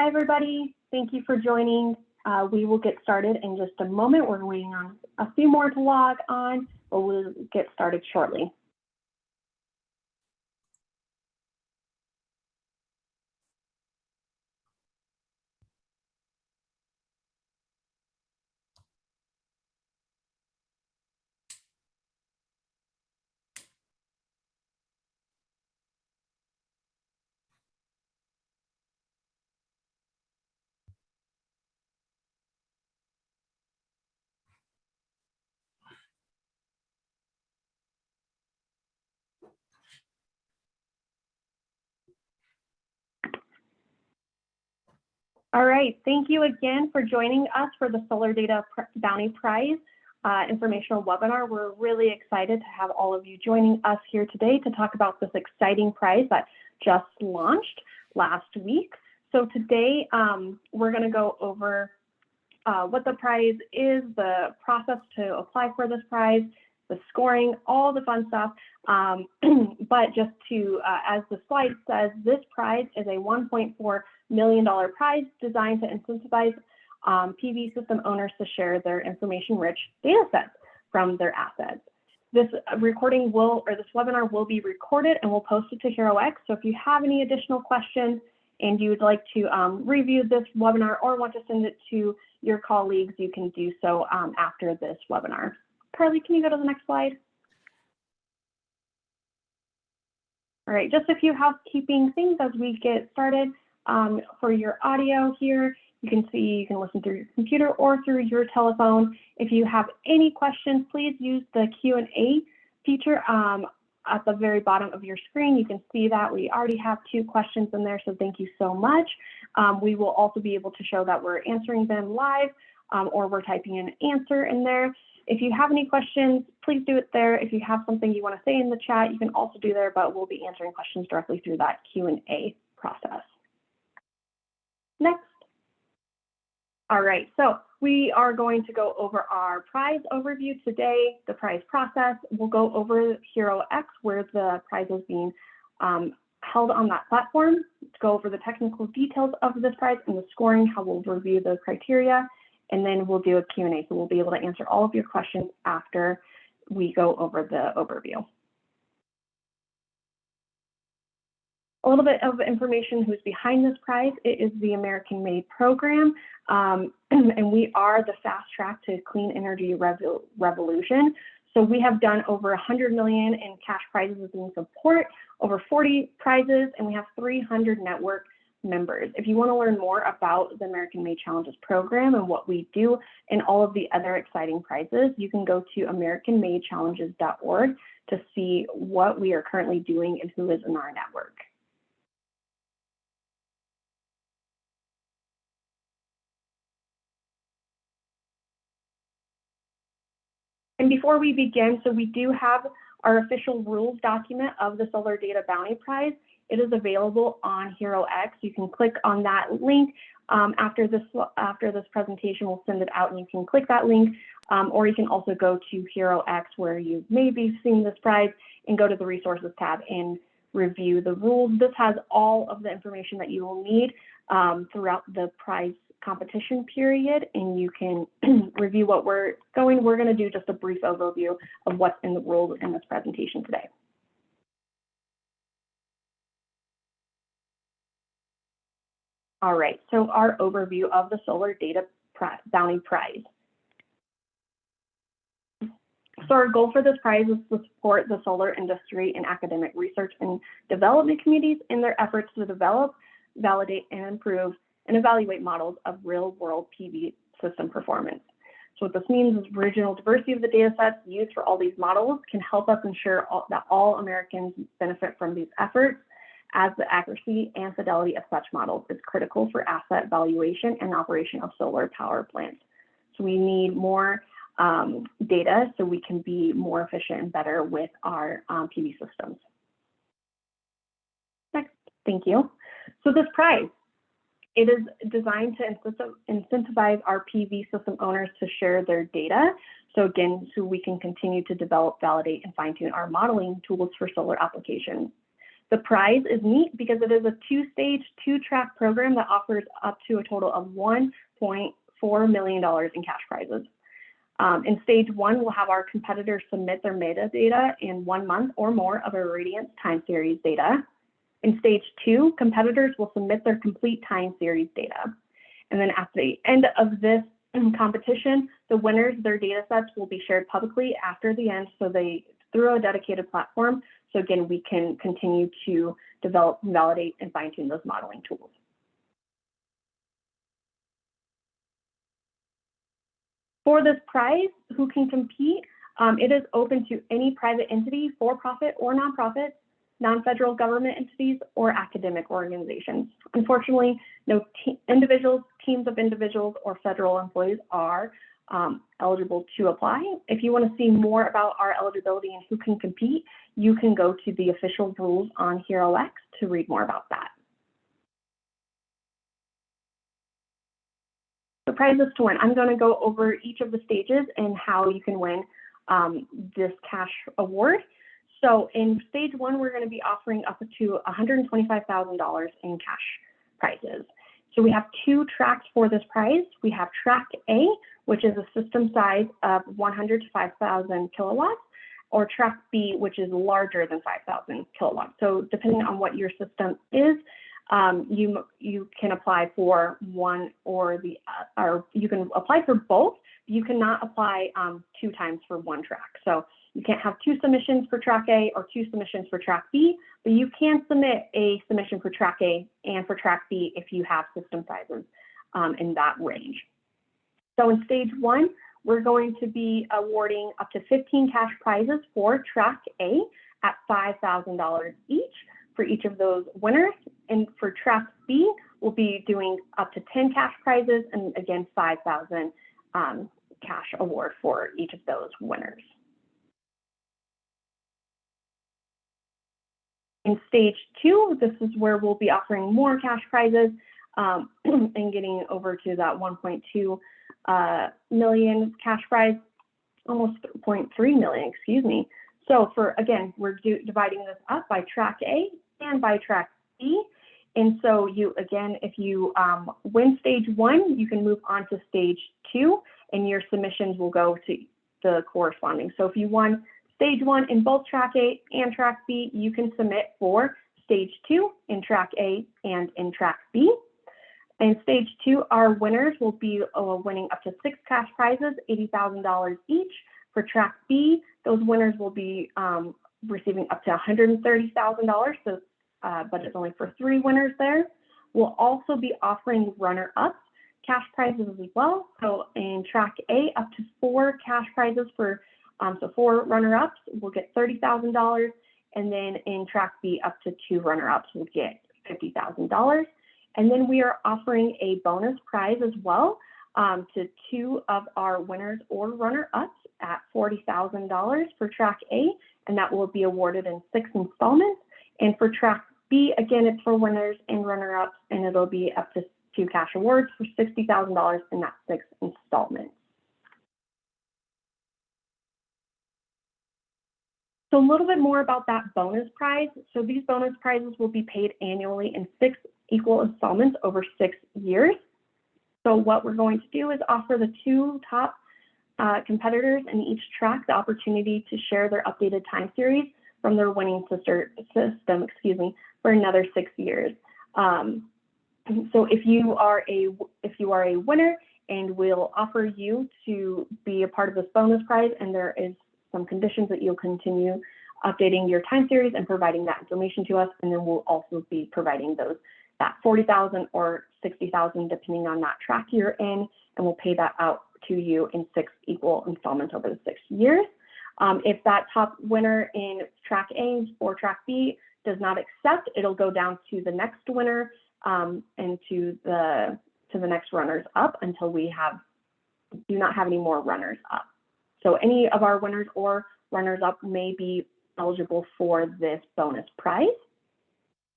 Hi, everybody. Thank you for joining. We will get started in just a moment. We're waiting on a few more to log on, but we'll get started shortly. All right, thank you again for joining us for the Solar Data Bounty Prize informational webinar. We're really excited to have all of you joining us here today to talk about this exciting prize that just launched last week. So today we're going to go over what the prize is, the process to apply for this prize, the scoring, all the fun stuff. But just to, as the slide says, this prize is a $1.4 million prize designed to incentivize PV system owners to share their information-rich data sets from their assets. This recording will, or this webinar will be recorded and we'll post it to HeroX. So if you have any additional questions and you would like to review this webinar or want to send it to your colleagues, you can do so after this webinar. Carly, can you go to the next slide? All right, just a few housekeeping things as we get started. For your audio here, you can listen through your computer or through your telephone. If you have any questions, please use the Q&A feature at the very bottom of your screen. You can see that we already have 2 questions in there, so thank you so much. We will also be able to show that we're answering them live or we're typing in an answer in there. If you have any questions, please do it there. If you have something you want to say in the chat, you can also do there, but we'll be answering questions directly through that Q&A process. Next. All right, so we are going to go over our prize overview today, the prize process. We'll go over HeroX, where the prize is being held on that platform, to go over the technical details of this prize and the scoring, how we'll review those criteria, and then we'll do a Q&A. So we'll be able to answer all of your questions after we go over the overview. A little bit of information who's behind this prize. It is the American Made program, and we are the fast track to clean energy revolution. So we have done over 100 million in cash prizes in support, over 40 prizes, and we have 300 network members. If you want to learn more about the American Made Challenges program and what we do and all of the other exciting prizes, you can go to americanmadechallenges.org to see what we are currently doing and who is in our network. And before we begin, so we do have our official rules document of the Solar Data Bounty Prize. It is available on HeroX. You can click on that link after this presentation. We'll send it out and you can click that link, or you can also go to HeroX where you may be seeing this prize and go to the resources tab and review the rules. This has all of the information that you will need throughout the prize competition period, and you can review what we're going to do just a brief overview of what's in the rules in this presentation today. All right, so our overview of the Solar Data Bounty Prize. So our goal for this prize is to support the solar industry and academic research and development communities in their efforts to develop, validate, and improve and evaluate models of real-world PV system performance. So what this means is regional diversity of the data sets used for all these models can help us ensure that all Americans benefit from these efforts, as the accuracy and fidelity of such models is critical for asset valuation and operation of solar power plants. So we need more data so we can be more efficient and better with our PV systems. Next, thank you. So this prize, it is designed to incentivize our PV system owners to share their data. So again, so we can continue to develop, validate, and fine-tune our modeling tools for solar applications. The prize is neat because it is a two-stage, two-track program that offers up to a total of $1.4 million in cash prizes. In stage 1, we'll have our competitors submit their metadata in 1 month or more of a Radiance time series data. In stage 2, competitors will submit their complete time series data. And then at the end of this competition, the winners, their data sets will be shared publicly after the end through a dedicated platform. So again, we can continue to develop, validate, and fine-tune those modeling tools. For this prize, who can compete? It is open to any private entity, for-profit or nonprofit, non-federal government entities, or academic organizations. Unfortunately, no individuals, teams of individuals, or federal employees are eligible to apply. If you want to see more about our eligibility and who can compete, you can go to the official rules on HeroX to read more about that. The prizes to win. I'm going to go over each of the stages and how you can win this cash award. So in stage 1, we're going to be offering up to $125,000 in cash prizes. So we have 2 tracks for this prize. We have track A, which is a system size of 100 to 5,000 kilowatts, or track B, which is larger than 5,000 kilowatts. So depending on what your system is, you can apply for one or the or you can apply for both. You cannot apply 2 times for one track. So you can't have 2 submissions for track A or 2 submissions for track B, but you can submit a submission for track A and for track B if you have system sizes in that range. So in stage 1, we're going to be awarding up to 15 cash prizes for track A at $5,000 each for each of those winners. And for track B, we'll be doing up to 10 cash prizes and again, 5,000 cash award for each of those winners. In stage 2, this is where we'll be offering more cash prizes and getting over to that 1.2 million cash prize, almost 0.3 million, excuse me. So again, we're dividing this up by track A and by track B. And so again, if you win stage 1, you can move on to stage 2 and your submissions will go to the corresponding. So if you won stage 1 in both track A and track B, you can submit for stage 2 in track A and in track B. In stage 2, our winners will be winning up to 6 cash prizes, $80,000 each. For track B, those winners will be receiving up to $130,000, so, but it's only for 3 winners there. We'll also be offering runner-ups cash prizes as well. So in track A, up to 4 cash prizes for, so 4 runner-ups will get $30,000. And then in track B, up to 2 runner-ups will get $50,000. And then we are offering a bonus prize as well to 2 of our winners or runner-ups at $40,000 for track A, and that will be awarded in 6 installments. And for track B, again, it's for winners and runner-ups, and it'll be up to 2 cash awards for $60,000 in that 6 installments. So a little bit more about that bonus prize. So these bonus prizes will be paid annually in 6 equal installments over 6 years. So what we're going to do is offer the 2 top competitors in each track the opportunity to share their updated time series from their winning system, for another 6 years. So if you are a winner, and we'll offer you to be a part of this bonus prize, and there is some conditions that you'll continue updating your time series and providing that information to us, and then we'll also be providing that $40,000 or $60,000 depending on that track you're in, and we'll pay that out to you in 6 equal installments over the 6 years. If that top winner in track A or track B does not accept, it'll go down to the next winner and to the next runners up until we do not have any more runners up. So any of our winners or runners up may be eligible for this bonus prize.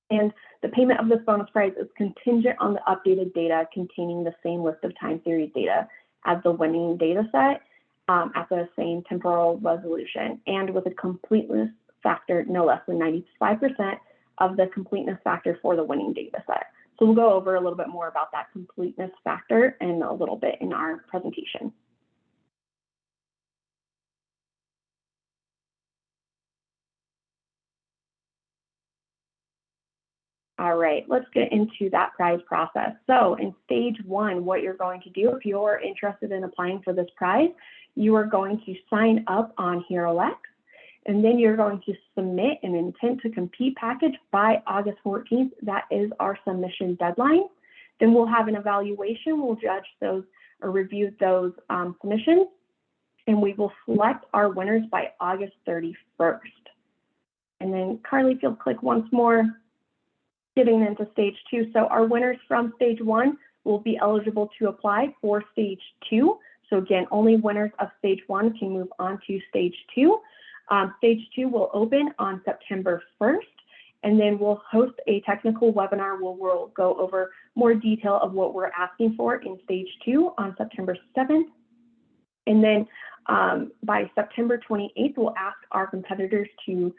And the payment of this bonus prize is contingent on the updated data containing the same list of time series data as the winning data set at the same temporal resolution and with a completeness factor no less than 95% of the completeness factor for the winning data set. So we'll go over a little bit more about that completeness factor in a little bit in our presentation. All right, let's get into that prize process. So in stage 1, what you're going to do if you're interested in applying for this prize, you are going to sign up on HeroX, and then you're going to submit an intent to compete package by August 14th. That is our submission deadline. Then we'll have an evaluation. We'll judge those or review those submissions, and we will select our winners by August 31st. And then Carly, if you'll click once more, getting into stage 2. So our winners from stage 1 will be eligible to apply for stage 2. So again, only winners of stage 1 can move on to stage 2. Stage 2 will open on September 1st, and then we'll host a technical webinar where we'll go over more detail of what we're asking for in stage 2 on September 7th. And then by September 28th, we'll ask our competitors to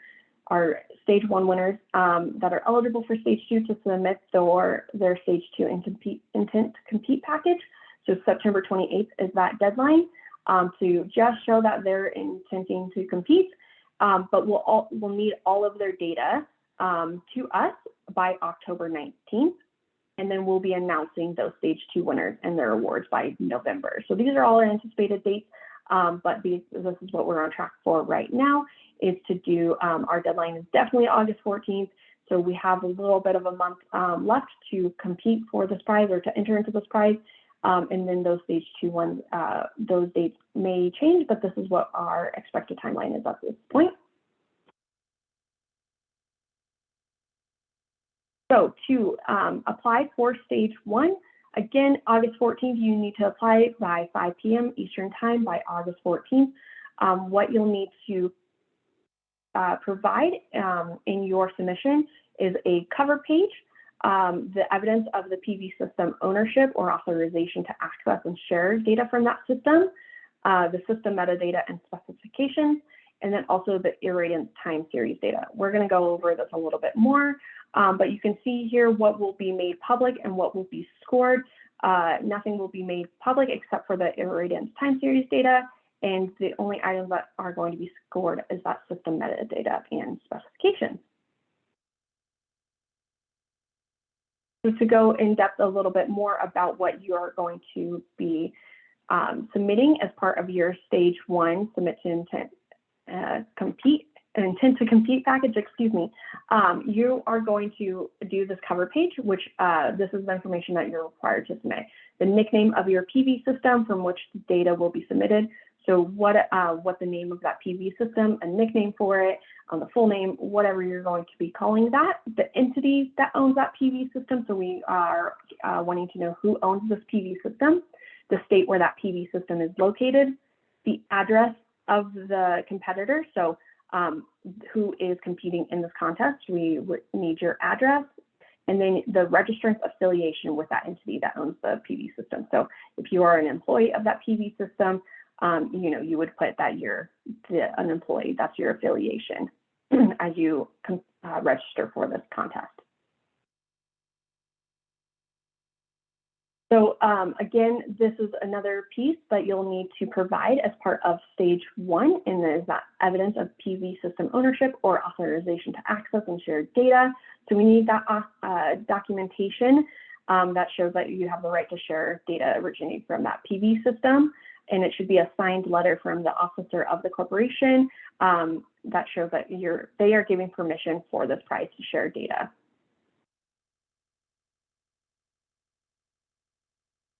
our stage 1 winners that are eligible for stage 2 to submit their stage 2 intent to compete package. So September 28th is that deadline to just show that they're intending to compete, but we'll need all of their data to us by October 19th, and then we'll be announcing those stage 2 winners and their awards by November. So these are all our anticipated dates, but this is what we're on track for right now, is to do, our deadline is definitely August 14th. So we have a little bit of a month left to compete for this prize or to enter into this prize. And then those stage 2 ones, those dates may change, but this is what our expected timeline is at this point. So to apply for stage 1, again, August 14th, you need to apply by 5 p.m. Eastern time by August 14th. What you'll need to provide in your submission is a cover page, the evidence of the PV system ownership or authorization to access and share data from that system, the system metadata and specifications, and then also the irradiance time series data. We're going to go over this a little bit more, but you can see here what will be made public and what will be scored. Nothing will be made public except for the irradiance time series data, and the only items that are going to be scored is that system metadata and specifications. So to go in depth a little bit more about what you are going to be submitting as part of your stage 1 submit to intent to compete package, excuse me, you are going to do this cover page, which this is the information that you're required to submit. The nickname of your PV system from which the data will be submitted. So what the name of that PV system, a nickname for it, the full name, whatever you're going to be calling that, the entity that owns that PV system. So we are wanting to know who owns this PV system, the state where that PV system is located, the address of the competitor. So who is competing in this contest, we would need your address, and then the registrant's affiliation with that entity that owns the PV system. So if you are an employee of that PV system, you would put that you're an employee, that's your affiliation as you register for this contest. So again, this is another piece that you'll need to provide as part of stage 1, and that is that evidence of PV system ownership or authorization to access and share data. So we need that documentation that shows that you have the right to share data originating from that PV system. And it should be a signed letter from the officer of the corporation that shows that they are giving permission for this prize to share data.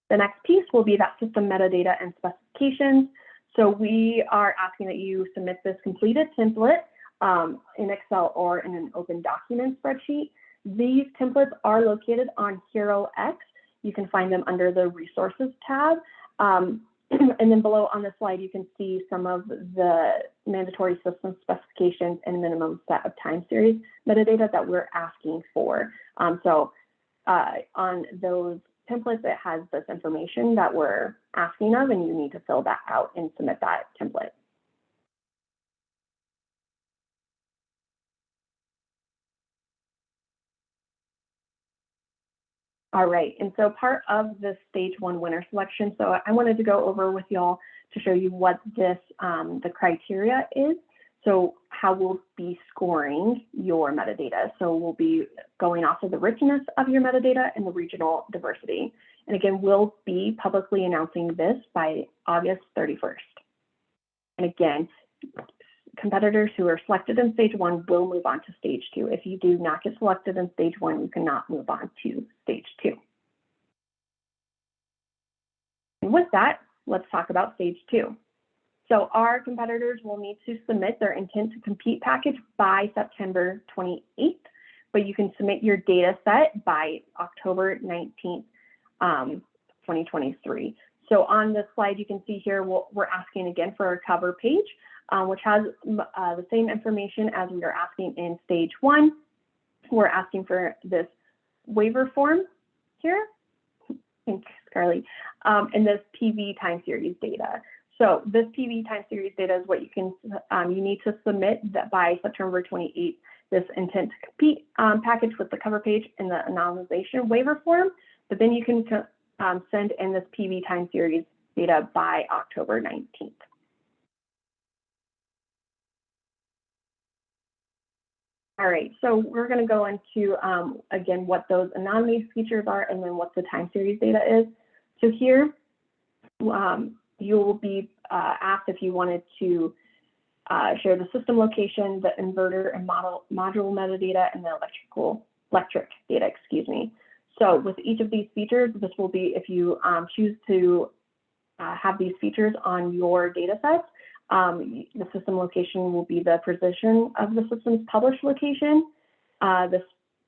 The next piece will be that system metadata and specifications. So we are asking that you submit this completed template in Excel or in an open document spreadsheet. These templates are located on HeroX. You can find them under the resources tab. And then below on the slide, you can see some of the mandatory system specifications and minimum set of time series metadata that we're asking for. So on those templates, it has this information that we're asking of, and you need to fill that out and submit that template. All right, and so part of the stage 1 winner selection, so I wanted to go over with y'all to show you what this, the criteria is. So how we'll be scoring your metadata. So we'll be going off of the richness of your metadata and the regional diversity. And again, we'll be publicly announcing this by August 31st. And again, competitors who are selected in stage 1 will move on to stage 2. If you do not get selected in stage 1, you cannot move on to stage 2. And with that, let's talk about stage 2. So our competitors will need to submit their intent to compete package by September 28th, but you can submit your data set by October 19th, 2023. So on this slide, you can see here, we're asking again for a cover page, which has the same information as we are asking in stage 1. We're asking for this waiver form here. Thanks, Carly. And this PV time series data. So this PV time series data is what you can, you need to submit that by September 28th, this intent to compete package with the cover page and the anonymization waiver form, but then you can send in this PV time series data by October 19th. All right, so we're going to go into, again, what those anonymous features are and then what the time series data is. So here, you will be asked if you wanted to share the system location, the inverter and module metadata, and the electric data, excuse me. So with each of these features, this will be, if you choose to have these features on your data sets, the system location will be the position of the system's published location. This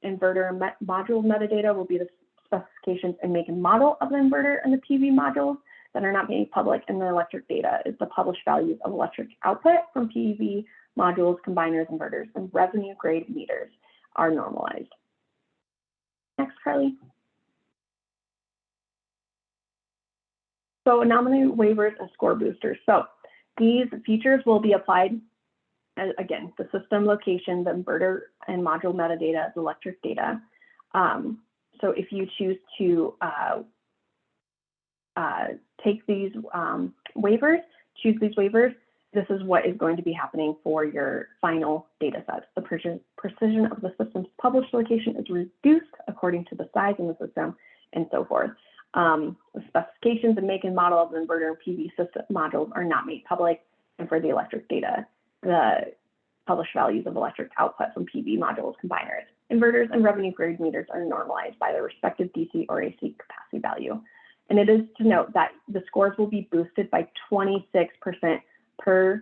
inverter and module metadata will be the specifications and make and model of the inverter and the PV modules that are not made public, and the electric data is the published values of electric output from PV modules, combiners, inverters, and revenue grade meters are normalized. Next, Carly. So anomaly waivers and score boosters. So these features will be applied, again, the system location, the inverter and module metadata, the electric data. So if you choose to take these waivers, choose these waivers, this is what is going to be happening for your final data sets. The precision of the system's published location is reduced according to the size in the system and so forth. The specifications and make and model of the inverter and PV system modules are not made public. And for the electric data, the published values of electric output from PV modules, combiners, inverters, and revenue grade meters are normalized by their respective DC or AC capacity value. And it is to note that the scores will be boosted by 26% per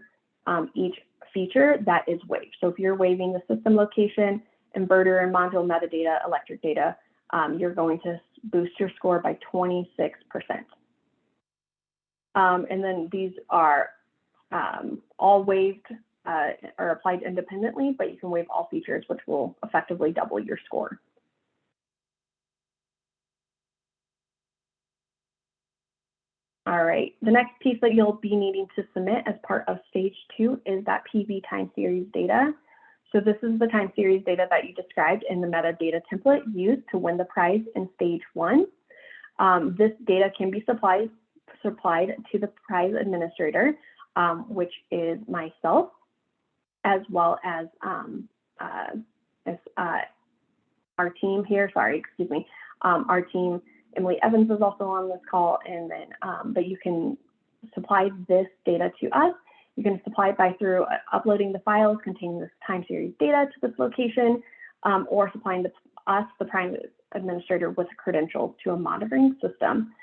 each feature that is waived. So if you're waiving the system location, inverter and module metadata, electric data, you're going to boost your score by 26%. And then these are all waived or applied independently, but you can waive all features, which will effectively double your score. All right, the next piece that you'll be needing to submit as part of stage 2 is that PV time series data. So this is the time series data that you described in the metadata template used to win the prize in stage 1. This data can be supplied to the prize administrator, which is myself, as well as our team here, our team. Emily Evans is also on this call, and then, but you can supply this data to us. You can supply it by through uploading the files containing this time series data to this location, or supplying us, the prime administrator, with credentials to a monitoring system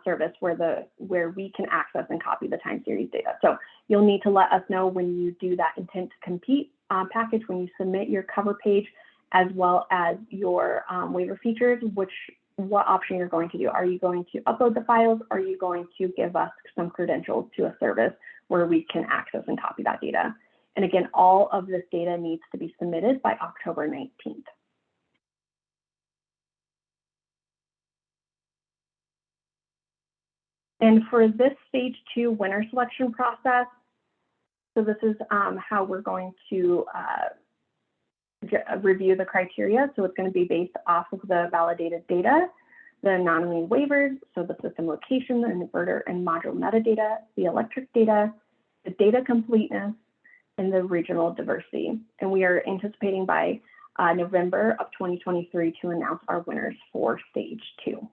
service where we can access and copy the time series data. So you'll need to let us know when you do that intent to compete package, when you submit your cover page, as well as your waiver features, what option you're going to do. Are you going to upload the files? Or are you going to give us some credentials to a service where we can access and copy that data? And again, all of this data needs to be submitted by October 19th. And for this stage 2 winner selection process, so this is how we're going to review the criteria. So it's going to be based off of the validated data. the anonymity waivers, so the system location, the inverter and module metadata, the electric data, the data completeness, and the regional diversity. And we are anticipating by November of 2023 to announce our winners for stage 2.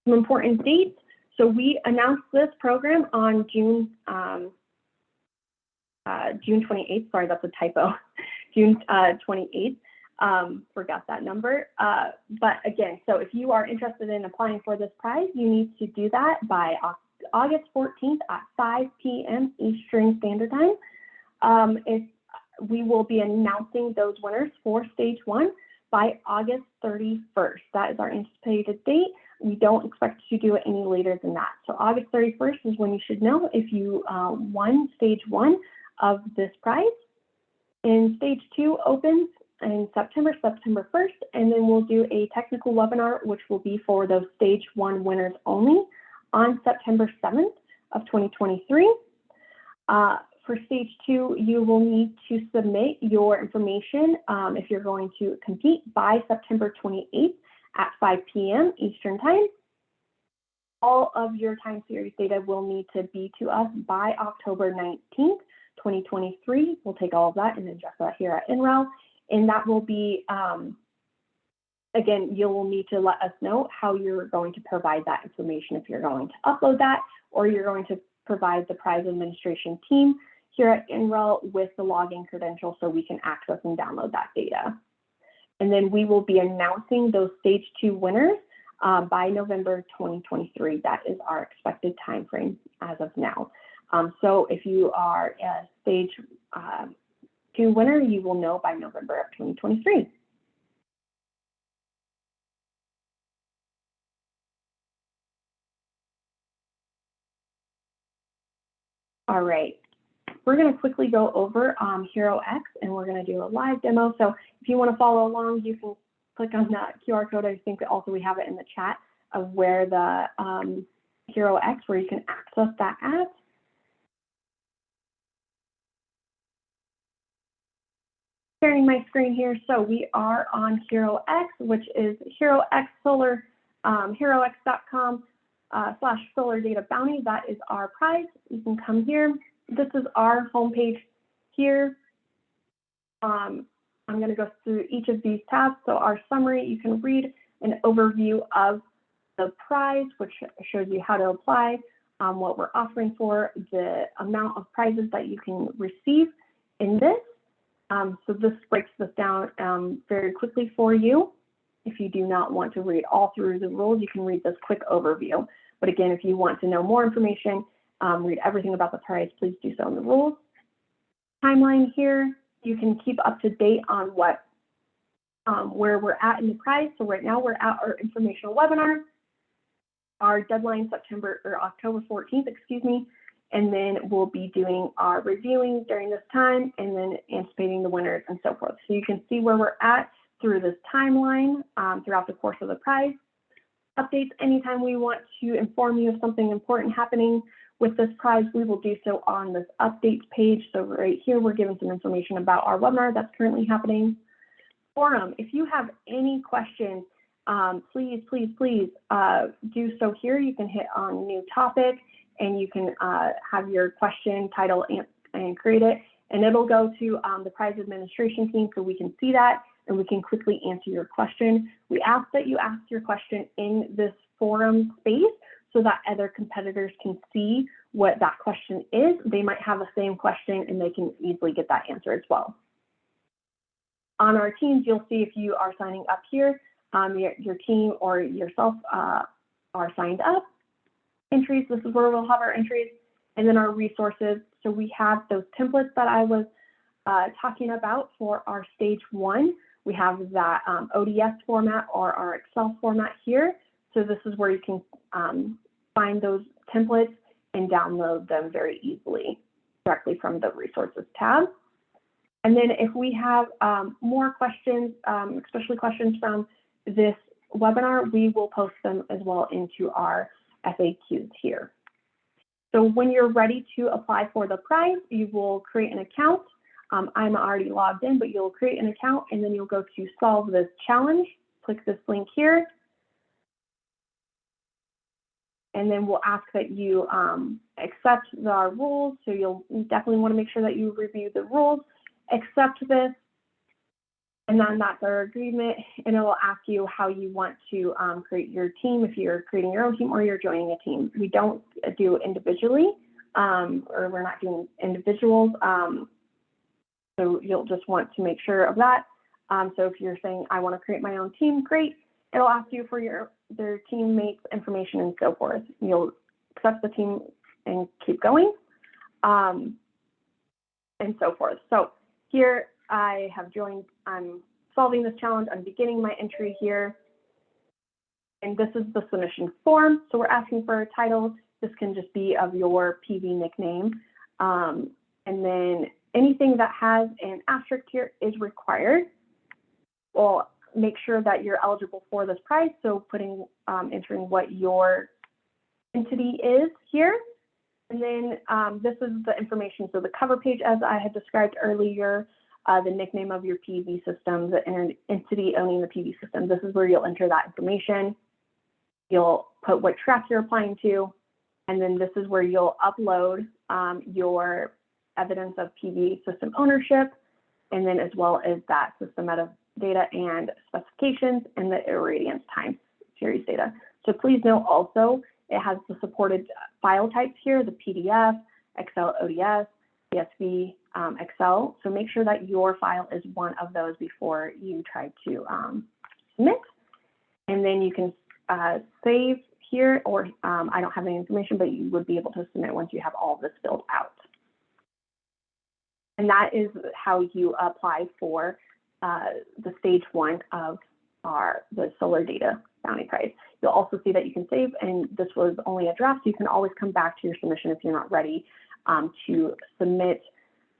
Some important dates. So we announced this program on June 28th. Sorry, that's a typo. June 28th. Forgot that number. But again, so if you are interested in applying for this prize, you need to do that by August 14th at 5 p.m. Eastern Standard Time. We will be announcing those winners for stage 1 by August 31st. That is our anticipated date. We don't expect to do it any later than that. So August 31st is when you should know if you won stage 1 of this prize. And stage 2 opens in September 1st, and then we'll do a technical webinar, which will be for those stage 1 winners only on September 7th of 2023. For stage 2, you will need to submit your information if you're going to compete by September 28th at 5 p.m. Eastern Time. All of your time series data will need to be to us by October 19th, 2023. We'll take all of that and adjust that here at NREL. And that will be, again, you will need to let us know how you're going to provide that information, if you're going to upload that or you're going to provide the prize administration team here at NREL with the login credentials so we can access and download that data. And then we will be announcing those stage 2 winners by November 2023. That is our expected time frame as of now. So if you are a stage 2 winner, you will know by November of 2023. All right. We're going to quickly go over HeroX, and we're going to do a live demo. So if you want to follow along, you can click on that QR code. I think also we have it in the chat of where the HeroX, where you can access that at. Sharing my screen here. So we are on HeroX, which is HeroX Solar, HeroX.com/solar data bounty. That is our prize. You can come here. This is our homepage here. I'm going to go through each of these tabs. So our summary, you can read an overview of the prize, which shows you how to apply, what we're offering for, the amount of prizes that you can receive in this. So this breaks this down very quickly for you. If you do not want to read all through the rules, you can read this quick overview. But again, if you want to know more information, read everything about the prize, please do so in the rules. Timeline here, you can keep up to date on what where we're at in the prize. So right now we're at our informational webinar. Our deadline October 14th, excuse me, and then we'll be doing our reviewing during this time and then anticipating the winners and so forth. So you can see where we're at through this timeline throughout the course of the prize. Updates anytime we want to inform you of something important happening with this prize, we will do so on this updates page. So right here, we're giving some information about our webinar that's currently happening. Forum, if you have any questions, please do so here. You can hit on new topic and you can have your question, title, and create it. And it'll go to the prize administration team so we can see that and we can quickly answer your question. We ask that you ask your question in this forum space so that other competitors can see what that question is. They might have the same question and they can easily get that answer as well. On our teams, you'll see if you are signing up here, your team or yourself are signed up. Entries, this is where we'll have our entries, and then our resources. So we have those templates that I was talking about for our stage 1. We have that ODS format or our Excel format here. So this is where you can find those templates and download them very easily directly from the resources tab. And then if we have more questions, especially questions from this webinar, we will post them as well into our FAQs here. So when you're ready to apply for the prize, you will create an account. I'm already logged in, but you'll create an account and then you'll go to solve this challenge. Click this link here. And then we'll ask that you accept our rules. So you'll definitely want to make sure that you review the rules, accept this, and then that's our agreement. And it will ask you how you want to create your team, if you're creating your own team or you're joining a team. We don't do individually, or we're not doing individuals. So you'll just want to make sure of that. So if you're saying, I want to create my own team, great. It'll ask you for their teammates information and so forth. You'll accept the team and keep going, and so forth. So here I have joined, I'm solving this challenge, I'm beginning my entry here. And this is the submission form. So we're asking for a title. This can just be of your PV nickname. And then anything that has an asterisk here is required. We'll make sure that you're eligible for this prize. So entering what your entity is here. And then this is the information. So the cover page, as I had described earlier, the nickname of your PV system, the entity owning the PV system. This is where you'll enter that information. You'll put what track you're applying to, and then this is where you'll upload your evidence of PV system ownership, and then as well as that system data and specifications and the irradiance time series data. So please note also, it has the supported file types here, the PDF, Excel ODS, CSV, Excel. So make sure that your file is one of those before you try to submit. And then you can save here, or I don't have any information, but you would be able to submit once you have all of this filled out. And that is how you apply for the stage 1 of the Solar Data Bounty Prize. You'll also see that you can save, and this was only a draft. You can always come back to your submission if you're not ready to submit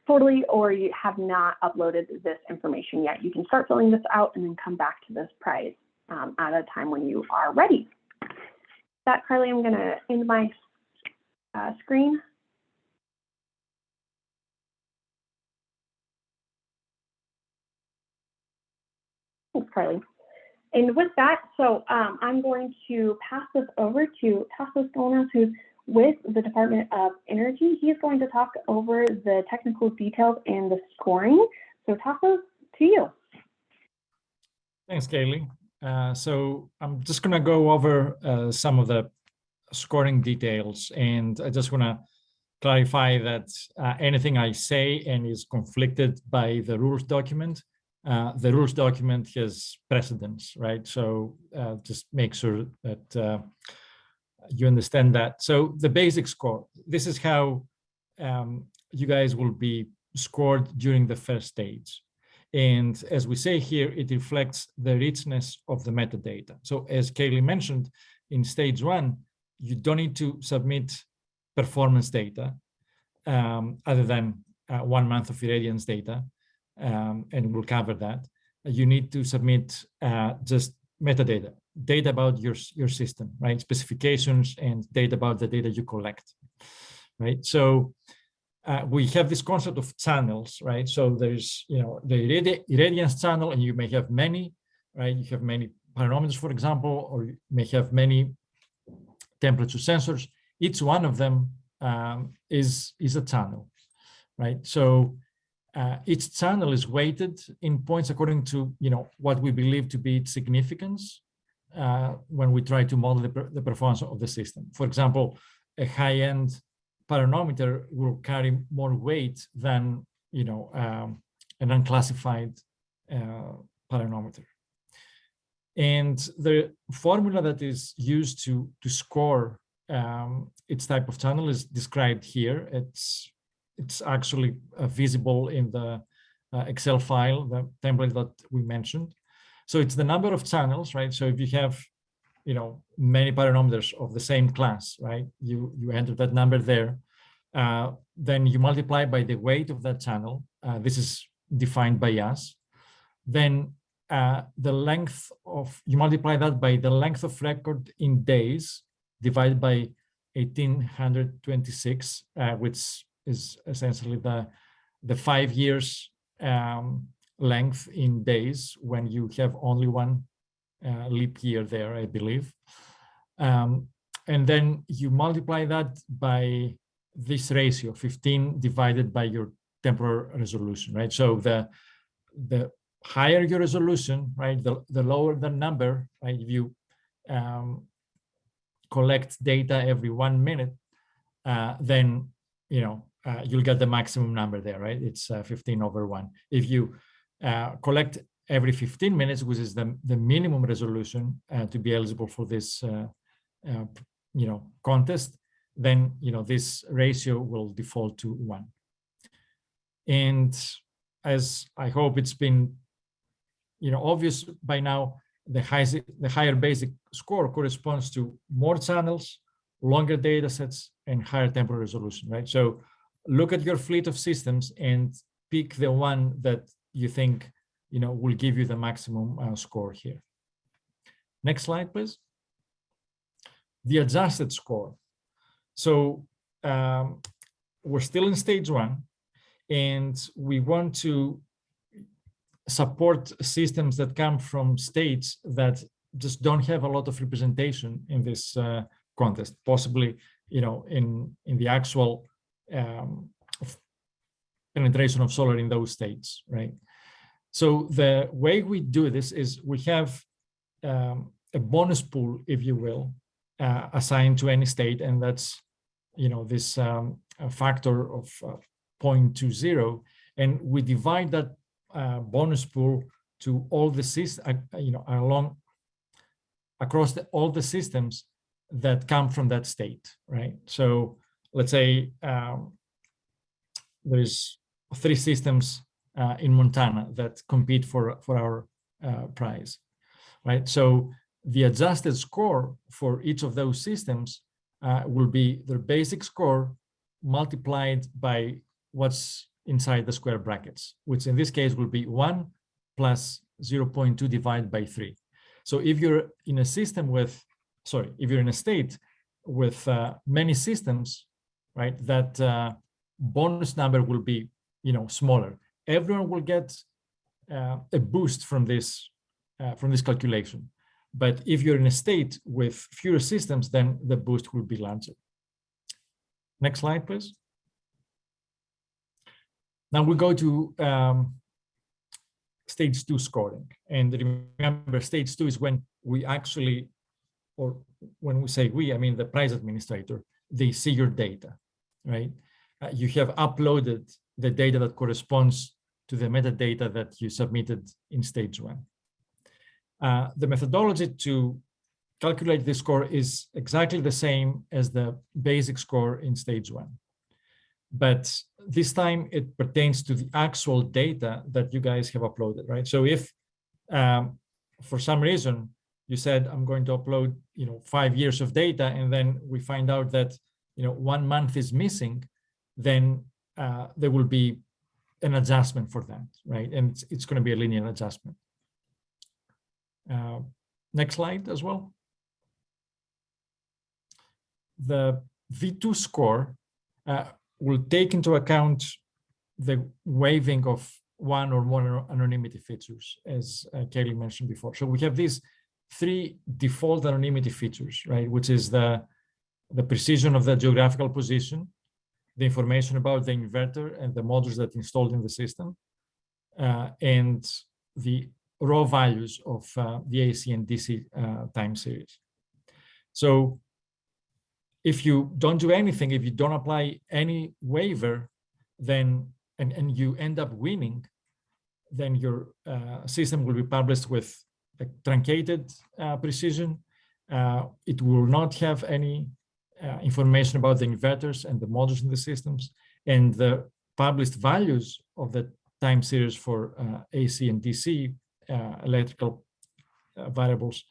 totally, or you have not uploaded this information yet. You can start filling this out and then come back to this prize at a time when you are ready. With that, Carly, I'm going to end my screen. Thanks, Carly. And with that, so I'm going to pass this over to Tasos Galanos, who's with the Department of Energy. He's going to talk over the technical details and the scoring. So Tasos, to you. Thanks, Kaylee. So I'm just going to go over some of the scoring details, and I just want to clarify that anything I say and is conflicted by the rules document, the rules document has precedence, right? So just make sure that you understand that. So the basic score, this is how you guys will be scored during the first stage. And as we say here, it reflects the richness of the metadata. So as Kaylee mentioned, in stage 1, you don't need to submit performance data other than 1 month of irradiance data, and we'll cover that. You need to submit just metadata, data about your system, right? Specifications and data about the data you collect, right? So we have this concept of channels, right? So there's, the irradiance channel, and you may have many, right? You have many pyranometers, for example, or you may have many temperature sensors. Each one of them is a channel, right? So each channel is weighted in points according to, what we believe to be its significance when we try to model the performance of the system. For example, a high-end pyranometer will carry more weight than, an unclassified pyranometer. And the formula that is used to score its type of channel is described here. It's actually visible in the Excel file, the template that we mentioned. So it's the number of channels, right? So if you have, many pyranometers of the same class, right? You enter that number there. Then you multiply by the weight of that channel. This is defined by us. Then you multiply that by the length of record in days divided by 1826, which is essentially the the 5 years length in days when you have only one leap year there, I believe. And then you multiply that by this ratio, 15 divided by your temporal resolution, right? So the higher your resolution, right, the lower the number, right? If you collect data every 1 minute, then you'll get the maximum number there, right? It's 15/1. If you collect every 15 minutes, which is the minimum resolution to be eligible for this contest, then this ratio will default to 1. And as I hope it's been obvious by now, the higher basic score corresponds to more channels, longer data sets, and higher temporal resolution, right? So look at your fleet of systems and pick the one that you think will give you the maximum score here. Next slide, please. The adjusted score. So we're still in stage 1, and we want to support systems that come from states that just don't have a lot of representation in this contest, possibly in the actual penetration of solar in those states, right? So the way we do this is we have a bonus pool, if you will, assigned to any state, and that's this factor of 0.20, and we divide that bonus pool to all the systems, across all the systems that come from that state, right? So let's say there's 3 systems in Montana that compete for our prize, right? So the adjusted score for each of those systems will be their basic score multiplied by what's inside the square brackets, which in this case will be 1 plus 0.2 divided by 3. So if you're in a system with, if you're in a state with many systems, right, that bonus number will be, smaller. Everyone will get a boost from this calculation. But if you're in a state with fewer systems, then the boost will be larger. Next slide, please. Now we go to stage 2 scoring. And remember, stage 2 is when we actually, or when we say we, I mean the prize administrator, they see your data, right? You have uploaded the data that corresponds to the metadata that you submitted in stage 1. The methodology to calculate the score is exactly the same as the basic score in stage 1. But this time it pertains to the actual data that you guys have uploaded, right? So if for some reason you said, I'm going to upload 5 years of data, and then we find out that 1 month is missing, then there will be an adjustment for that, right? And it's going to be a linear adjustment. Next slide as well. The V2 score will take into account the waiving of 1 or more anonymity features, as Kaylee mentioned before. So we have these 3 default anonymity features, right? Which is the precision of the geographical position, the information about the inverter and the modules that installed in the system, and the raw values of the AC and DC time series. So if you don't do anything, if you don't apply any waiver, then and you end up winning, then your system will be published with a truncated precision. It will not have any information about the inverters and the modules in the systems, and the published values of the time series for AC and DC electrical variables,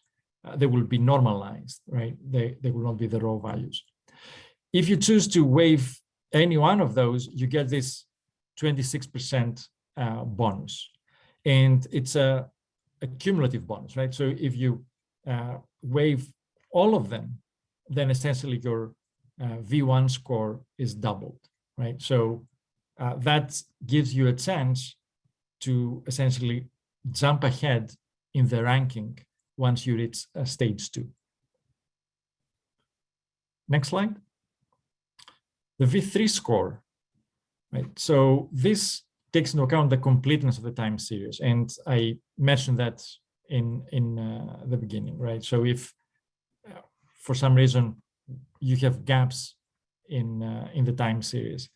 they will be normalized, right? They will not be the raw values. If you choose to waive any one of those, you get this 26% bonus, and it's a cumulative bonus, right? So if you waive all of them, then essentially your V1 score is doubled, right? So that gives you a chance to essentially jump ahead in the ranking once you reach stage 2. Next slide. The V3 score, right? So this takes into account the completeness of the time series, and I mentioned that in the beginning, right? So if for some reason you have gaps in the time series,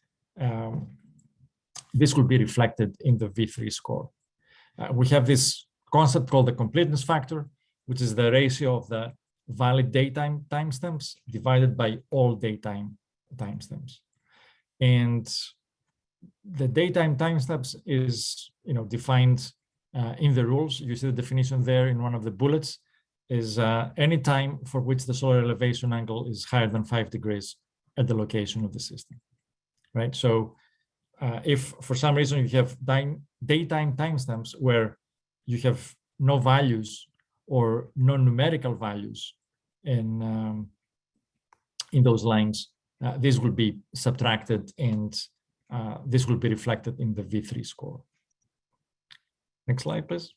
this will be reflected in the V3 score. We have this concept called the completeness factor, which is the ratio of the valid daytime timestamps divided by all daytime timestamps. And the daytime timestamps is defined in the rules. You see the definition there in one of the bullets, is any time for which the solar elevation angle is higher than 5 degrees at the location of the system, right? So if for some reason you have daytime timestamps where you have no values or no numerical values in those lines, this will be subtracted, and this will be reflected in the V3 score. Next slide, please.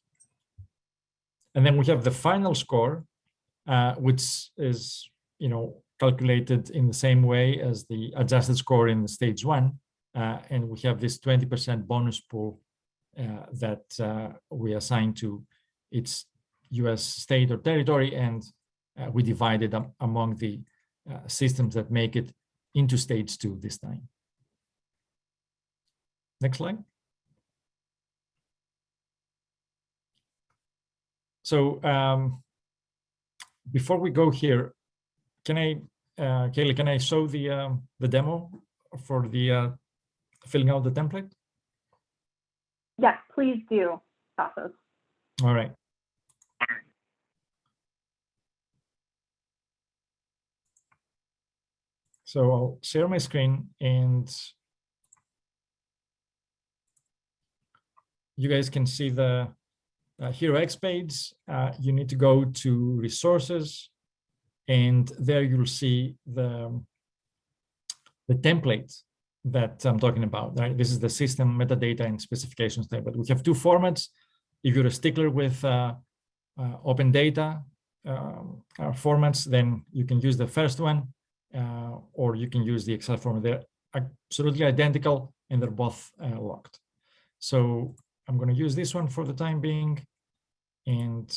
And then we have the final score, which is calculated in the same way as the adjusted score in the stage 1. And we have this 20% bonus pool that we assign to its US state or territory, and we divide it among the systems that make it into stage 2 this time. Next slide. So before we go here, can I, Kaylee, can I show the demo for the filling out the template? Yes, please do, Tasos. All right. So I'll share my screen, and you guys can see the HeroX page. You need to go to resources, and there you'll see the template that I'm talking about, right? This is the system metadata and specifications template. We have 2 formats. If you're a stickler with open data formats, then you can use the first one, or you can use the Excel format. They're absolutely identical, and they're both locked. So I'm going to use this one for the time being, and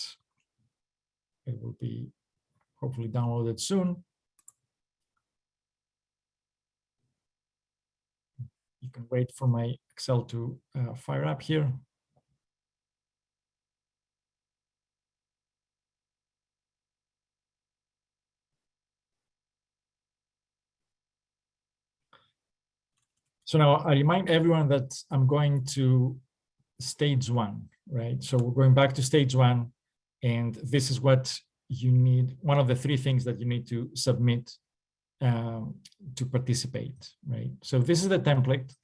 it will be hopefully downloaded soon. You can wait for my Excel to fire up here. So now I remind everyone that I'm going to stage 1, right? So we're going back to stage 1, and this is what you need. One of the 3 things that you need to submit to participate, right? So this is the template.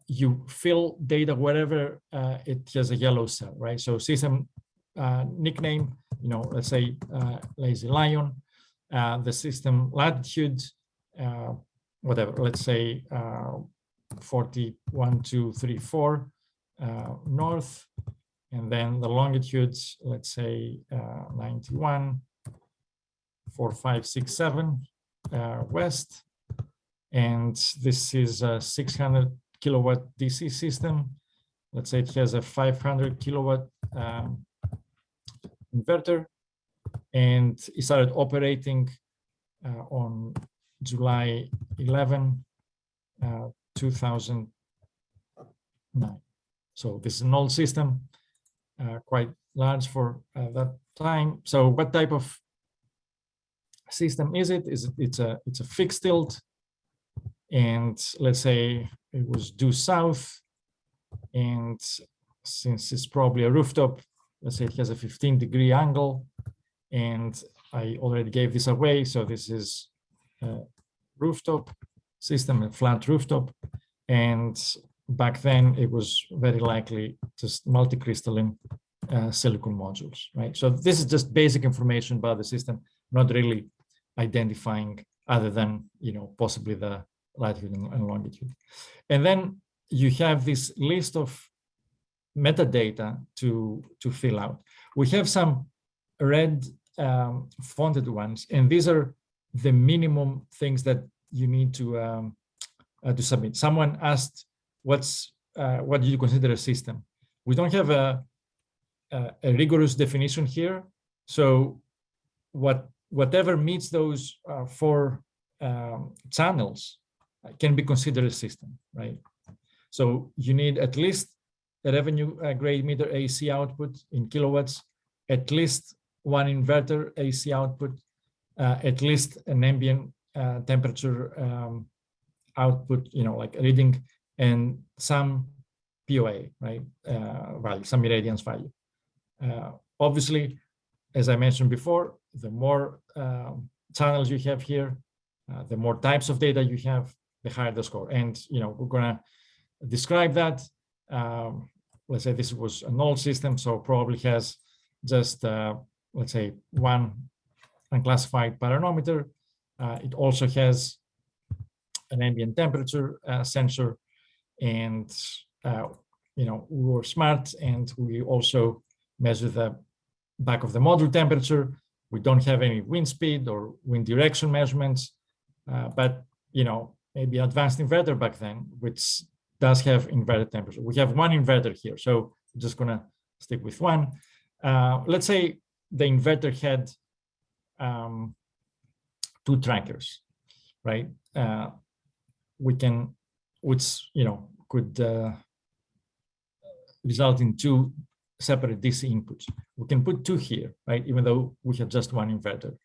You fill data wherever it has a yellow cell, right? So system nickname, let's say Lazy Lion, the system latitude, whatever, let's say 41,234 north, and then the longitudes, let's say 91,4567 west, and this is a 600 kilowatt DC system. Let's say it has a 500 kilowatt inverter, and it started operating on July 11, 2009. So this is an old system, quite large for that time. So what type of system is it? It's a fixed tilt, and let's say it was due south, and since it's probably a rooftop, let's say it has a 15-degree angle, and I already gave this away. So this is a rooftop system, a flat rooftop, and back then it was very likely just multicrystalline silicon modules, right? So this is just basic information about the system, not really identifying other than possibly the latitude and longitude. And then you have this list of metadata to fill out. We have some red fonted ones, and these are the minimum things that you need to submit. Someone asked, what do you consider a system? We don't have a rigorous definition here, so whatever meets those four channels can be considered a system, right? So you need at least a revenue grade meter AC output in kilowatts, at least one inverter AC output, at least an ambient temperature output, like reading, and some POA, right, value, some irradiance value. Obviously, as I mentioned before, the more channels you have here, the more types of data you have, the higher the score. And we're gonna describe that. Let's say this was an old system, so probably has just let's say one unclassified pyranometer. It also has an ambient temperature sensor, and we were smart, and we also measure the back of the module temperature. We don't have any wind speed or wind direction measurements, but maybe advanced inverter back then, which does have inverted temperature. We have one inverter here, so I'm just gonna stick with one. Let's say the inverter had 2 trackers, right? Which could result in 2 separate DC inputs. We can put 2 here, right? Even though we have just one inverter.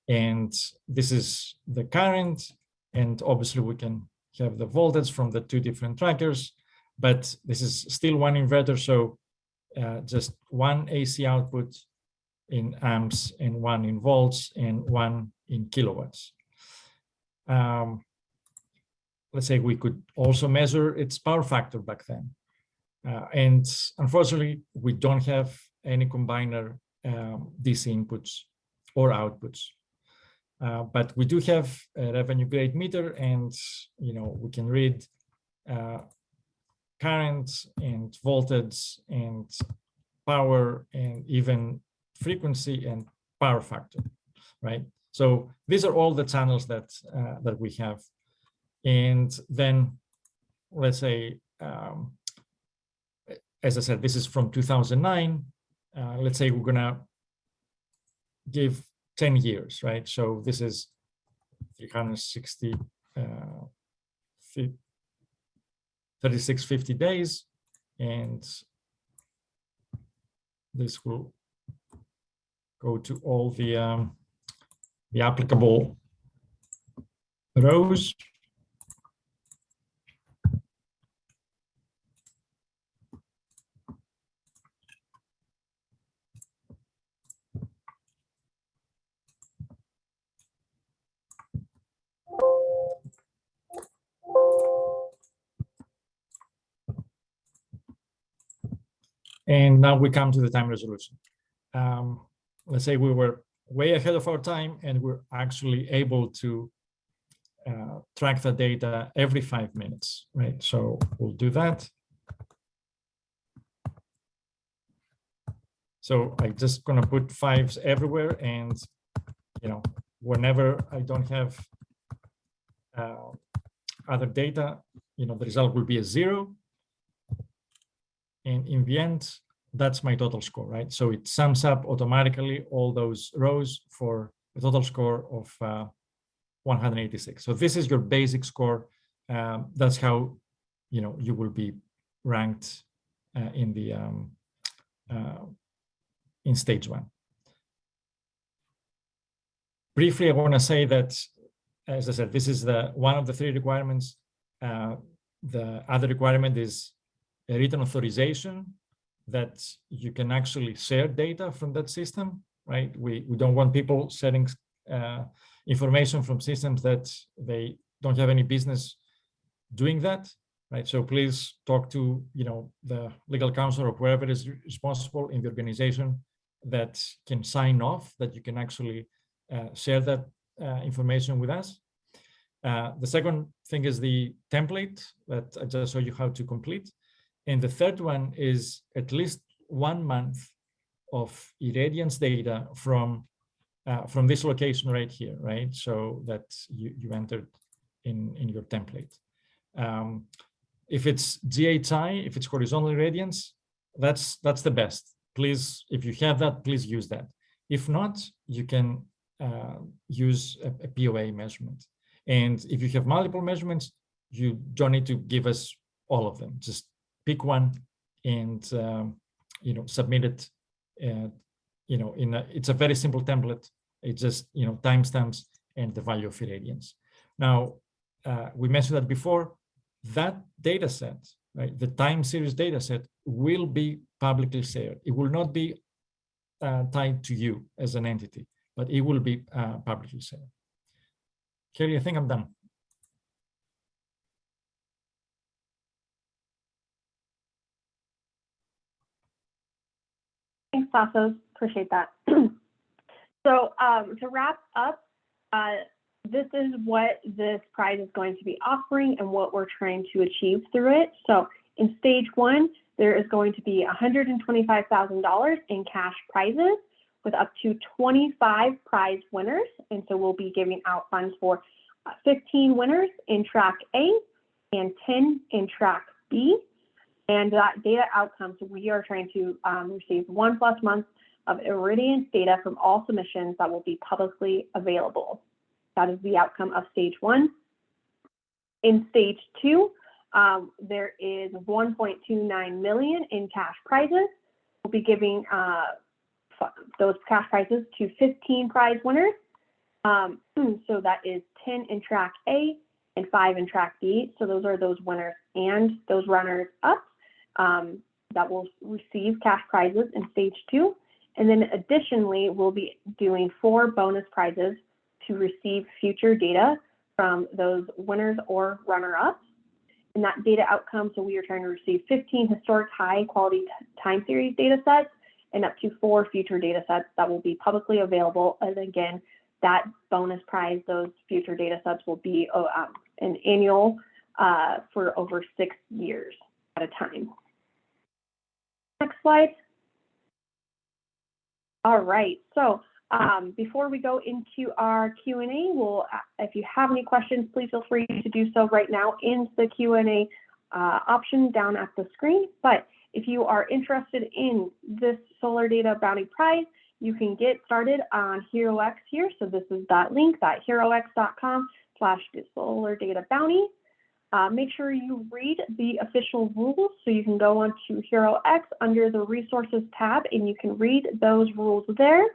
And this is the current, and obviously we can have the voltage from the 2 different trackers, but this is still one inverter, so just one AC output in amps, and one in volts, and one in kilowatts. Let's say we could also measure its power factor back then. And unfortunately, we don't have any combiner DC inputs or outputs. But we do have a revenue grade meter, and we can read current and voltage and power and even frequency and power factor, right? So these are all the channels that we have. And then let's say, as I said, this is from 2009. Let's say we're gonna give 10 years, right? So this is 360, 3650 days, and this will go to all the applicable rows. And now we come to the time resolution. Let's say we were way ahead of our time, and we're actually able to track the data every 5 minutes, right? So we'll do that. So I'm just gonna put 5s everywhere, and whenever I don't have other data, the result will be a 0. And in the end, that's my total score, right? So it sums up automatically all those rows for a total score of 186. So this is your basic score. That's how you will be ranked in the in stage 1. Briefly, I want to say that, as I said, this is one of the 3 requirements. The other requirement is a written authorization that you can actually share data from that system, right? We don't want people sharing information from systems that they don't have any business doing that, right? So please talk to the legal counsel or whoever is responsible in the organization that can sign off that you can actually share that information with us. The second thing is the template that I just showed you how to complete. And the third one is at least 1 month of irradiance data from this location right here, right? So that you entered in your template. If it's GHI, if it's horizontal irradiance, that's the best. Please, if you have that, please use that. If not, you can use a POA measurement. And if you have multiple measurements, you don't need to give us all of them. Just pick one and submit it. It's a very simple template. It's just timestamps and the value of irradiance. Now, we mentioned that before. That data set, right, the time series data set, will be publicly shared. It will not be tied to you as an entity, but it will be publicly shared. Kelly, I think I'm done. Thanks, Tassos. Appreciate that. So to wrap up, this is what this prize is going to be offering and what we're trying to achieve through it. So in stage 1, there is going to be $125,000 in cash prizes with up to 25 prize winners. And so we'll be giving out funds for 15 winners in track A and 10 in track B. And that data outcomes, we are trying to receive 1+ month of irradiance data from all submissions that will be publicly available. That is the outcome of stage 1. In stage 2, there is $1.29 million in cash prizes. We'll be giving those cash prizes to 15 prize winners. So that is 10 in track A and 5 in track B. So those are those winners and those runners up that will receive cash prizes in stage 2. And then additionally, we'll be doing 4 bonus prizes to receive future data from those winners or runner-ups. And that data outcome, so we are trying to receive 15 historic high-quality time series data sets and up to 4 future data sets that will be publicly available. And again, that bonus prize, those future data sets will be an annual for over 6 years at a time. Next slide. All right, so before we go into our Q&A, if you have any questions, please feel free to do so right now in the Q&A option down at the screen. But if you are interested in this Solar Data Bounty Prize, you can get started on HeroX here. So this is that link, that herox.com/SolarDataBounty. Make sure you read the official rules. So you can go onto HeroX under the Resources tab, and you can read those rules there.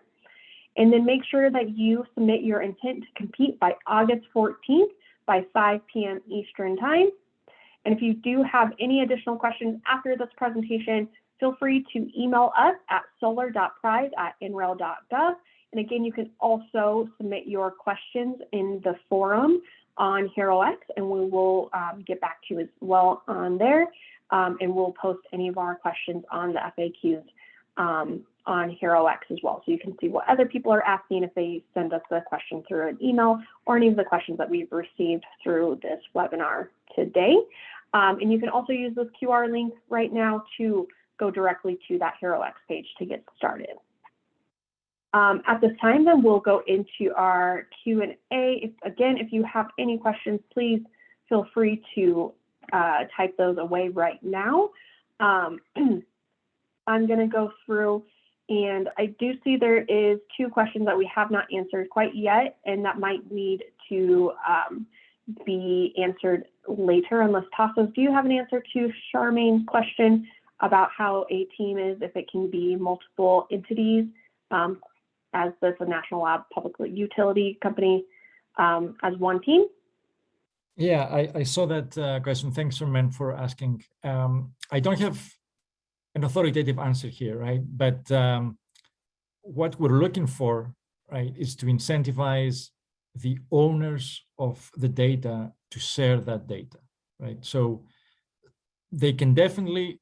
And then make sure that you submit your intent to compete by August 14th by 5 p.m. Eastern Time. And if you do have any additional questions after this presentation, feel free to email us at solar.prize@nrel.gov. And again, you can also submit your questions in the forum on HeroX, and we will get back to you as well on there. And we'll post any of our questions on the FAQs on HeroX as well. So you can see what other people are asking if they send us the question through an email or any of the questions that we've received through this webinar today. And you can also use this QR link right now to go directly to that HeroX page to get started. At this time, then we'll go into our Q&A. Again, if you have any questions, please feel free to type those away right now. I'm going to go through, and I do see there is 2 questions that we have not answered quite yet, and that might need to be answered later, unless Tassos, do you have an answer to Charmaine's question about how a team is, if it can be multiple entities, as this a National Lab Public Utility Company, as one team? Yeah, I saw that question. Thanks, Charmaine, for asking. I don't have an authoritative answer here, right? But what we're looking for, right, is to incentivize the owners of the data to share that data, right? So they can definitely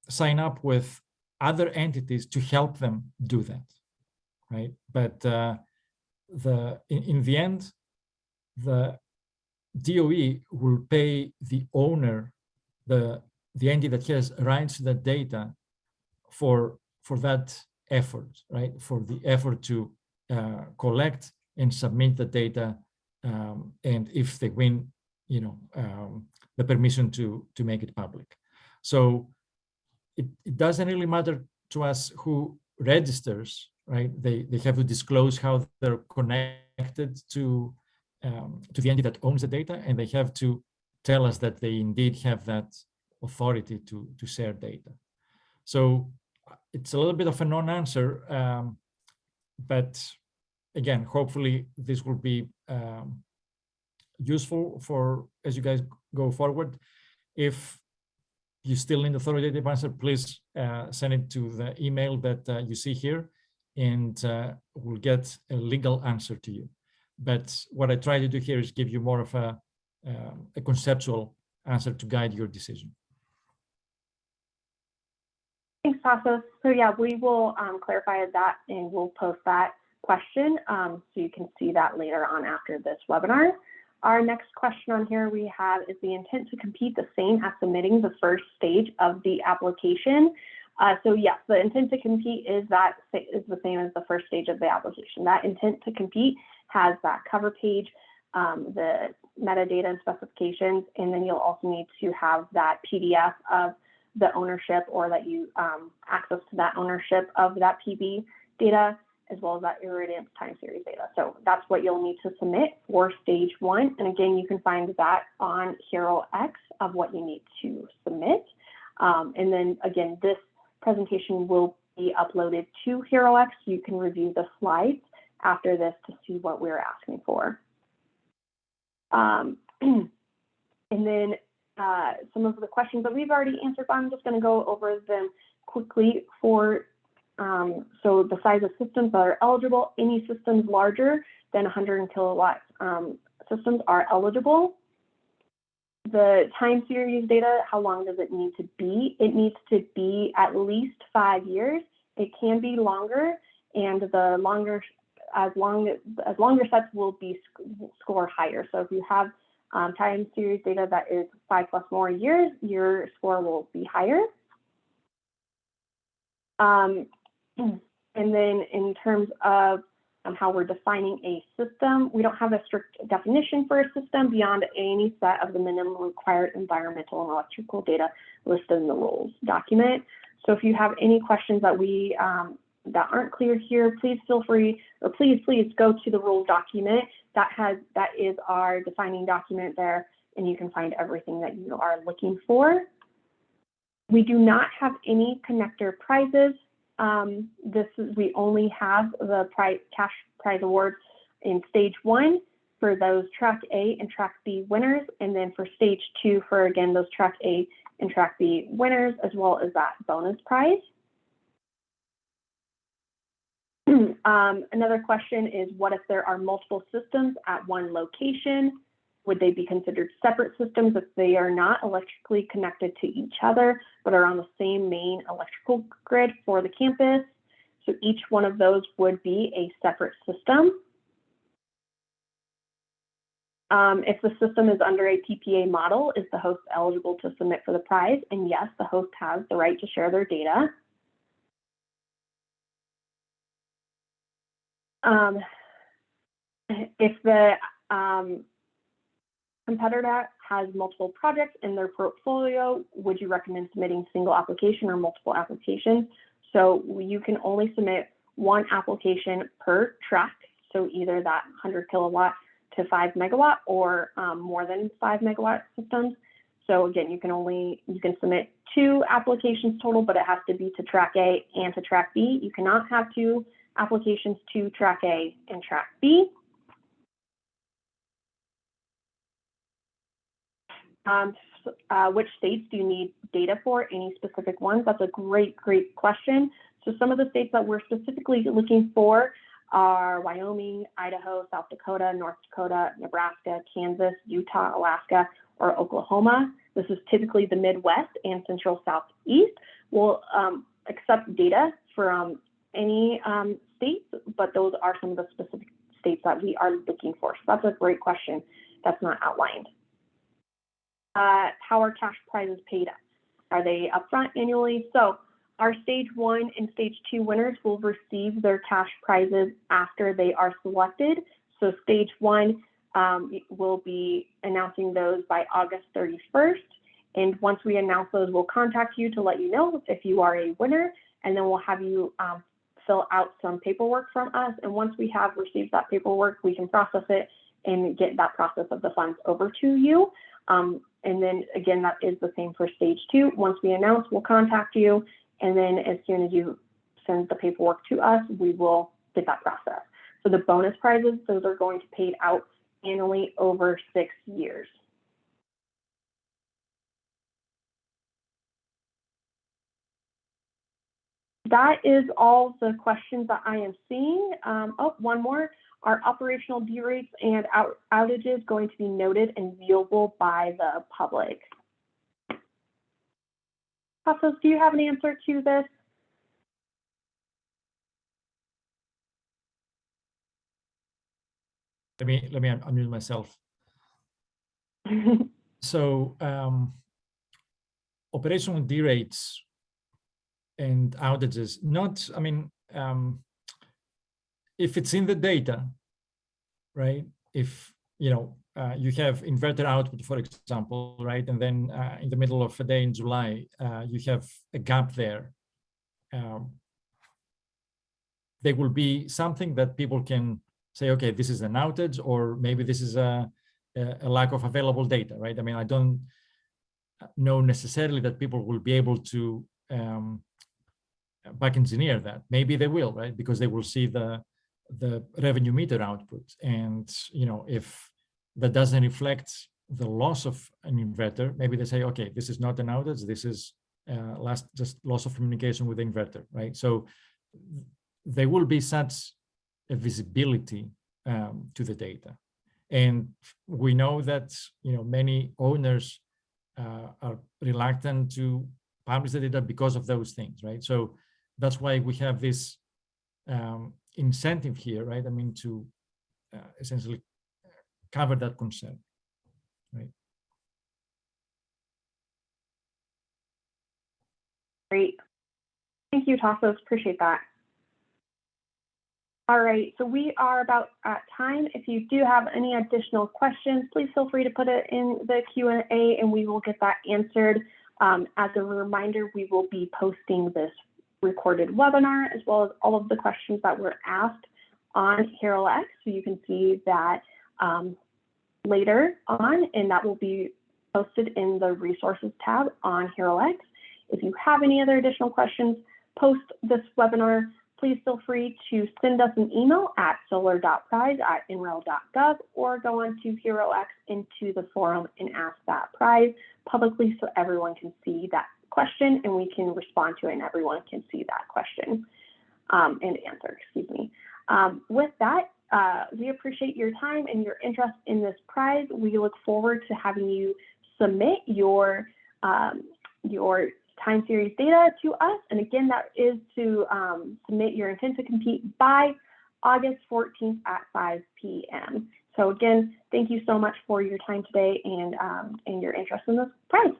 sign up with other entities to help them do that, right? But in the end, the DOE will pay the owner, the entity that has rights to that data for that effort, right? For the effort to collect and submit the data, and if they win, the permission to make it public. So it doesn't really matter to us who registers, right? They have to disclose how they're connected to the entity that owns the data, and they have to tell us that they indeed have that authority to share data. So it's a little bit of a non-answer, but again, hopefully this will be useful for as you guys go forward. If you still need authoritative answer, please send it to the email that you see here, and we'll get a legal answer to you. But what I try to do here is give you more of a conceptual answer to guide your decision. Thanks, Tasos. So yeah, we will clarify that, and we'll post that question so you can see that later on after this webinar. Our next question on here we have, is the intent to compete the same as submitting the first stage of the application? So yes, the intent to compete is the same as the first stage of the application. That intent to compete has that cover page, the metadata and specifications, and then you'll also need to have that PDF of the ownership, or that you access to that ownership of that PB data, as well as that Iridium time series data. So that's what you'll need to submit for stage 1. And again, you can find that on HeroX of what you need to submit. And then again, this presentation will be uploaded to HeroX. You can review the slides after this to see what we're asking for. And then some of the questions that we've already answered, I'm just going to go over them quickly. For so the size of systems that are eligible, any systems larger than 100 kilowatt systems are eligible. The time series data, how long does it need to be? It needs to be at least 5 years. It can be longer, and the longer sets will be score higher. So if you have time series data that is 5+ more years, your score will be higher. And then in terms of how we're defining a system, we don't have a strict definition for a system beyond any set of the minimum required environmental and electrical data listed in the rules document. So if you have any questions that we that aren't clear here, please feel free, or please go to the rules document. That is our defining document there, and you can find everything that you are looking for. We do not have any connector prizes. We only have the cash prize awards in stage 1 for those track A and track B winners, and then for stage 2 for, again, those track A and track B winners, as well as that bonus prize. Another question is, what if there are multiple systems at one location? Would they be considered separate systems if they are not electrically connected to each other, but are on the same main electrical grid for the campus? So each one of those would be a separate system. If the system is under a PPA model, is the host eligible to submit for the prize? And yes, the host has the right to share their data. If the competitor has multiple projects in their portfolio, would you recommend submitting single application or multiple applications? So you can only submit one application per track, so either that 100 kilowatt to 5 megawatt or more than 5 megawatt systems. So again, you can submit 2 applications total, but it has to be to track A and to track B. You cannot have 2 applications to track A and track B. Which states do you need data for? Any specific ones? That's a great question. So some of the states that we're specifically looking for are Wyoming, Idaho, South Dakota, North Dakota, Nebraska, Kansas, Utah, Alaska, or Oklahoma. This is typically the Midwest and Central Southeast. We'll accept data from any states, but those are some of the specific states that we are looking for. So that's a great question that's not outlined. How are cash prizes paid? Are they upfront, annually? So our stage 1 and stage 2 winners will receive their cash prizes after they are selected. So stage 1, we'll be announcing those by August 31st. And once we announce those, we'll contact you to let you know if you are a winner, and then we'll have you fill out some paperwork from us. And once we have received that paperwork, we can process it and get that process of the funds over to you. And then again, that is the same for stage 2. Once we announce, we'll contact you. And then as soon as you send the paperwork to us, we will get that process. So the bonus prizes, those are going to be paid out annually over 6 years. That is all the questions that I am seeing. Oh, one more. Are operational derates and outages going to be noted and viewable by the public? Tasos, do you have an answer to this? Let me unmute myself. So operational derates and outages, not, I mean, if it's in the data, right? If, you know, you have inverter output, for example, right? And then in the middle of a day in July, you have a gap there. There will be something that people can say, okay, this is an outage, or maybe this is a lack of available data, right? I mean, I don't know necessarily that people will be able to back engineer that. Maybe they will, right? Because they will see the revenue meter output. And, you know, if that doesn't reflect the loss of an inverter, maybe they say, okay, this is not an outage, this is just loss of communication with the inverter, right? So there will be such a visibility to the data. And we know that, you know, many owners are reluctant to publish the data because of those things, right? So that's why we have this incentive here, right? I mean, to essentially cover that concern, right? Great. Thank you, Tasos. Appreciate that. All right, so we are about at time. If you do have any additional questions, please feel free to put it in the Q&A and we will get that answered. As a reminder, we will be posting this recorded webinar as well as all of the questions that were asked on HeroX. So you can see that later on, and that will be posted in the resources tab on HeroX. If you have any other additional questions post this webinar, please feel free to send us an email at solar.prize@nrel.gov or go on to HeroX into the forum and ask that prize publicly so everyone can see that question and we can respond to it and everyone can see that question and answer, excuse me. With that, we appreciate your time and your interest in this prize. We look forward to having you submit your time series data to us. And again, that is to submit your intent to compete by August 14th at 5 p.m. So again, thank you so much for your time today and your interest in this prize.